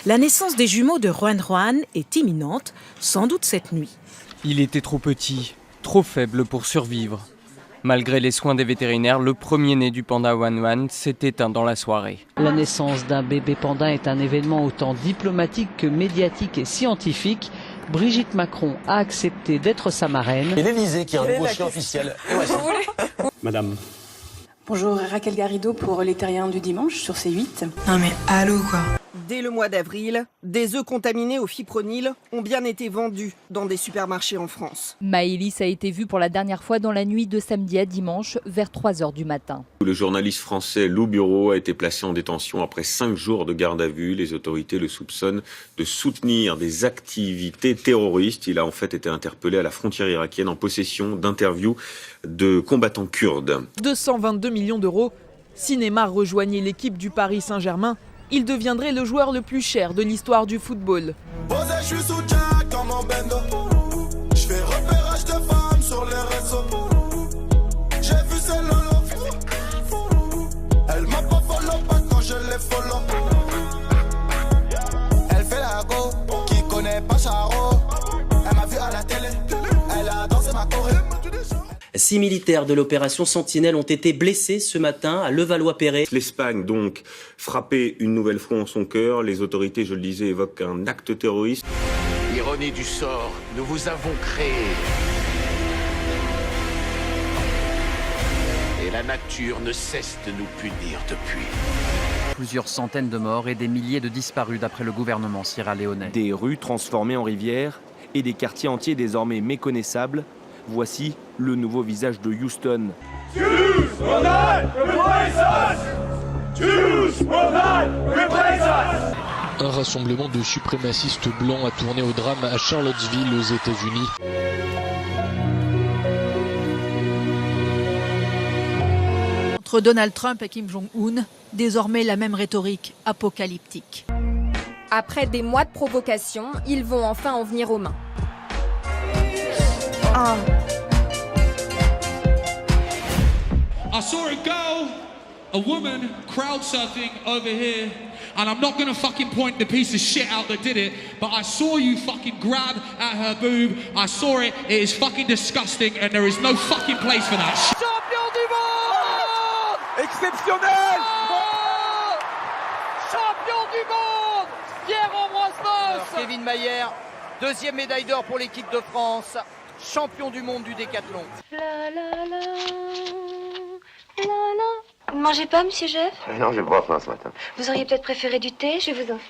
La naissance des jumeaux de Juan Juan est imminente, sans doute cette nuit. Il était trop petit, trop faible pour survivre. Malgré les soins des vétérinaires, le premier-né du panda Juan Juan s'est éteint dans la soirée. La naissance d'un bébé panda est un événement autant diplomatique que médiatique et scientifique. Brigitte Macron a accepté d'être sa marraine. Et l'Elysée qui a un nouveau chien officiel. Madame. Bonjour, Raquel Garrido pour Les Terriens du dimanche sur C8. Non mais allô quoi. Dès le mois d'avril, des œufs contaminés au fipronil ont bien été vendus dans des supermarchés en France. Maëlys a été vue pour la dernière fois dans la nuit de samedi à dimanche vers 3h du matin. Le journaliste français Lou Bureau a été placé en détention après 5 jours de garde à vue. Les autorités le soupçonnent de soutenir des activités terroristes. Il a en fait été interpellé à la frontière irakienne en possession d'interviews de combattants kurdes. 222 millions d'euros. Si Neymar rejoignait l'équipe du Paris Saint-Germain, il deviendrait le joueur le plus cher de l'histoire du football. Elle fait la go, qui connaît pas Charo. Elle m'a vu à la télé, elle a dansé ma choré. 6 militaires de l'opération Sentinelle ont été blessés ce matin à Levallois-Perret. L'Espagne, donc, frappée une nouvelle fois en son cœur. Les autorités, je le disais, évoquent un acte terroriste. Ironie du sort, nous vous avons créé. Et la nature ne cesse de nous punir depuis. Plusieurs centaines de morts et des milliers de disparus d'après le gouvernement sierra-léonais. Des rues transformées en rivières et des quartiers entiers désormais méconnaissables. Voici le nouveau visage de Houston. Un rassemblement de suprémacistes blancs a tourné au drame à Charlottesville aux États-Unis. Entre Donald Trump et Kim Jong-un, désormais la même rhétorique apocalyptique. Après des mois de provocation, ils vont enfin en venir aux mains. I saw a girl, a woman, crowd surfing over here, and I'm not gonna fucking point the piece of shit out that did it, but I saw you fucking grab at her boob. I saw it. It is fucking disgusting, and there is no fucking place for that. Champion du monde! Exceptionnel! Champion du monde! Pierre-Ambroise Boss! Kevin Mayer, deuxième médaille d'or pour l'équipe de France, champion du monde du décathlon. Vous ne mangez pas, monsieur Jeff? Non, j'ai pas faim ce matin. Vous auriez peut-être préféré du thé, je vais vous en faire.